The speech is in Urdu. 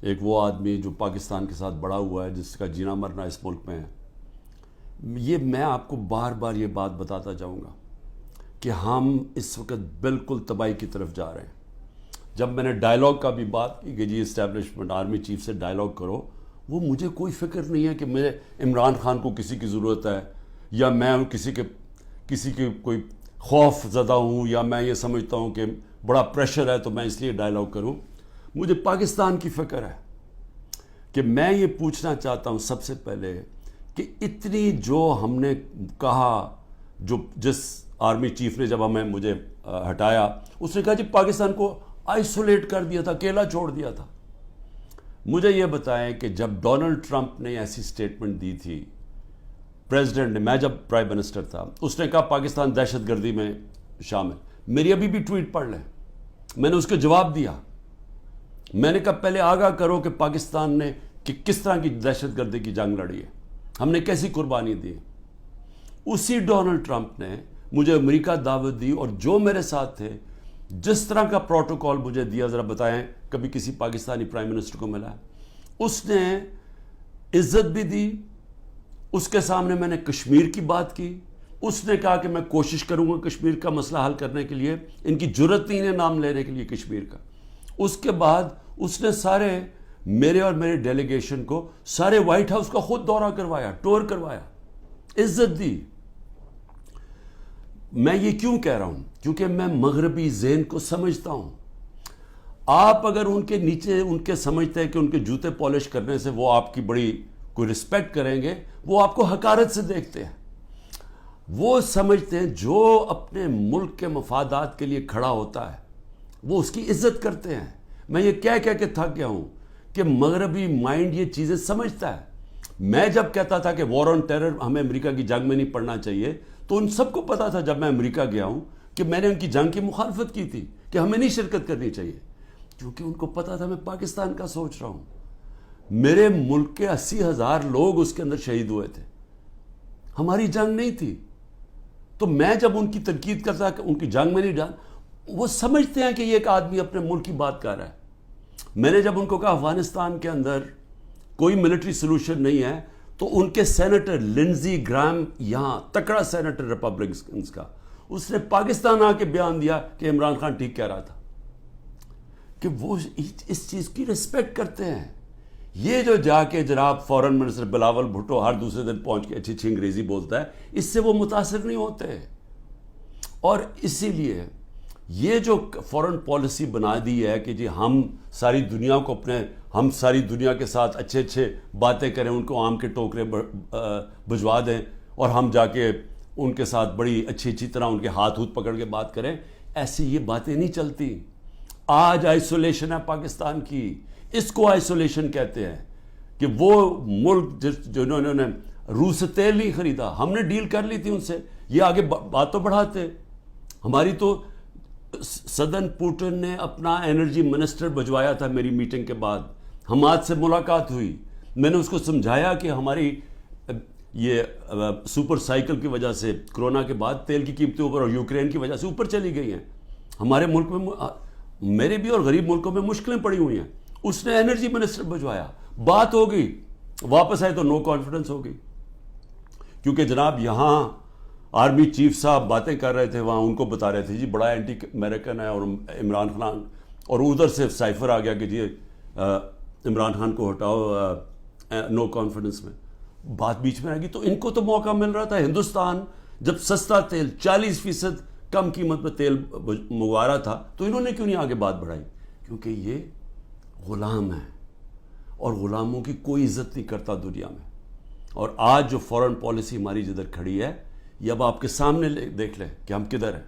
ایک وہ آدمی جو پاکستان کے ساتھ بڑا ہوا ہے، جس کا جینا مرنا اس ملک میں ہے. یہ میں آپ کو بار بار یہ بات بتاتا جاؤں گا کہ ہم اس وقت بالکل تباہی کی طرف جا رہے ہیں. جب میں نے ڈائلاگ کا بھی بات کی کہ جی اسٹیبلشمنٹ آرمی چیف سے ڈائلاگ کرو، وہ مجھے کوئی فکر نہیں ہے کہ میں عمران خان کو کسی کی ضرورت ہے، یا میں کسی کے کوئی خوف زدہ ہوں، یا میں یہ سمجھتا ہوں کہ بڑا پریشر ہے تو میں اس لیے ڈائلاگ کروں. مجھے پاکستان کی فکر ہے کہ میں یہ پوچھنا چاہتا ہوں سب سے پہلے کہ اتنی جو ہم نے کہا، جس آرمی چیف نے جب مجھے ہٹایا، اس نے کہا جی پاکستان کو آئسولیٹ کر دیا تھا، اکیلا چھوڑ دیا تھا. مجھے یہ بتائیں کہ جب ڈونلڈ ٹرمپ نے ایسی سٹیٹمنٹ دی تھی، پریزیڈنٹ نے، میں جب پرائم منسٹر تھا، اس نے کہا پاکستان دہشت گردی میں شامل. میری ابھی بھی ٹویٹ پڑھ لیں، میں نے اس کے جواب دیا. میں نے کہا پہلے آگاہ کرو کہ پاکستان نے کس طرح کی دہشت گردی کی جنگ لڑی ہے، ہم نے کیسی قربانی دی. اسی ڈونلڈ ٹرمپ نے مجھے امریکہ دعوت دی، اور جو میرے ساتھ تھے، جس طرح کا پروٹوکول مجھے دیا، ذرا بتائیں کبھی کسی پاکستانی پرائم منسٹر کو ملا ہے؟ اس نے عزت بھی دی. اس کے سامنے میں نے کشمیر کی بات کی. اس نے کہا کہ میں کوشش کروں گا کشمیر کا مسئلہ حل کرنے کے لیے. ان کی جرت نہیں ہے نام لینے کے لیے کشمیر کا. اس کے بعد اس نے سارے میرے اور میرے ڈیلیگیشن کو سارے وائٹ ہاؤس کا خود دورہ کروایا، ٹور کروایا، عزت دی. میں یہ کیوں کہہ رہا ہوں؟ کیونکہ میں مغربی ذہن کو سمجھتا ہوں. آپ اگر ان کے نیچے ان کے سمجھتے ہیں کہ ان کے جوتے پالش کرنے سے وہ آپ کی بڑی کوئی رسپیکٹ کریں گے، وہ آپ کو حقارت سے دیکھتے ہیں. وہ سمجھتے ہیں جو اپنے ملک کے مفادات کے لیے کھڑا ہوتا ہے وہ اس کی عزت کرتے ہیں. میں یہ کہہ کے تھک گیا ہوں کہ مغربی مائنڈ یہ چیزیں سمجھتا ہے. میں جب کہتا تھا کہ وار آن ٹیرر ہمیں امریکہ کی جنگ میں نہیں پڑنا چاہیے، تو ان سب کو پتا تھا جب میں امریکہ گیا ہوں کہ میں نے ان کی جنگ کی مخالفت کی تھی کہ ہمیں نہیں شرکت کرنی چاہیے، کیونکہ ان کو پتا تھا میں پاکستان کا سوچ رہا ہوں. میرے ملک کے 80,000 لوگ اس کے اندر شہید ہوئے تھے، ہماری جنگ نہیں تھی. تو میں جب ان کی تنقید کرتا کہ ان کی جنگ میں نہیں جان، وہ سمجھتے ہیں کہ یہ ایک آدمی اپنے ملک کی بات کر رہا ہے. میں نے جب ان کو کہا افغانستان کے اندر کوئی ملٹری سلوشن نہیں ہے، تو ان کے سینیٹر لنزی گرام، یہاں تکڑا سینیٹر ریپبلکنز کا، اس نے پاکستان آ کے بیان دیا کہ عمران خان ٹھیک کہہ رہا تھا، کہ وہ اس چیز کی رسپیکٹ کرتے ہیں. یہ جو جا کے جناب فورن منسٹر بلاول بھٹو ہر دوسرے دن پہنچ کے اچھی انگریزی بولتا ہے، اس سے وہ متاثر نہیں ہوتے. اور اسی لیے یہ جو فورن پالیسی بنا دی ہے کہ جی ہم ساری دنیا کو ہم ساری دنیا کے ساتھ اچھے باتیں کریں، ان کو آم کے ٹوکرے بھجوا دیں، اور ہم جا کے ان کے ساتھ بڑی اچھی طرح ان کے ہاتھ پکڑ کے بات کریں، ایسی یہ باتیں نہیں چلتی. آج آئسولیشن ہے پاکستان کی، اس کو آئسولیشن کہتے ہیں. کہ وہ ملک جنہوں نے روس سے تیل نہیں خریدا، ہم نے ڈیل کر لی تھی ان سے، یہ آگے بات تو بڑھاتے. ہماری تو صدر پوٹن نے اپنا انرجی منسٹر بھجوایا تھا میری میٹنگ کے بعد. حماد سے ملاقات ہوئی، میں نے اس کو سمجھایا کہ ہماری یہ سپر سائیکل کی وجہ سے کرونا کے بعد تیل کی قیمتیں اوپر، اور یوکرین کی وجہ سے اوپر چلی گئی ہیں. ہمارے ملک میں، میرے بھی اور غریب ملکوں میں مشکلیں پڑی ہوئی ہیں. اس نے انرجی منسٹر بھجوایا، بات ہو گئی، واپس آئے تو نو کانفیڈنس ہو گئی. کیونکہ جناب یہاں آرمی چیف صاحب باتیں کر رہے تھے، وہاں ان کو بتا رہے تھے جی بڑا اینٹی امریکن ہے اور عمران خان، اور ادھر سے سائفر آ گیا کہ جی عمران خان کو ہٹاؤ نو کانفیڈنس میں. بات بیچ میں رہ گئی. تو ان کو تو موقع مل رہا تھا. ہندوستان جب سستا تیل 40% کم قیمت پہ تیل منگوا رہا تھا، تو انہوں نے کیوں نہیں آگے بات بڑھائی؟ کیونکہ یہ غلام ہیں، اور غلاموں کی کوئی عزت نہیں کرتا دنیا میں. اور آج جو فورن پالیسی ہماری جدھر کھڑی ہے، یہ اب آپ کے سامنے دیکھ لیں کہ ہم کدھر ہیں.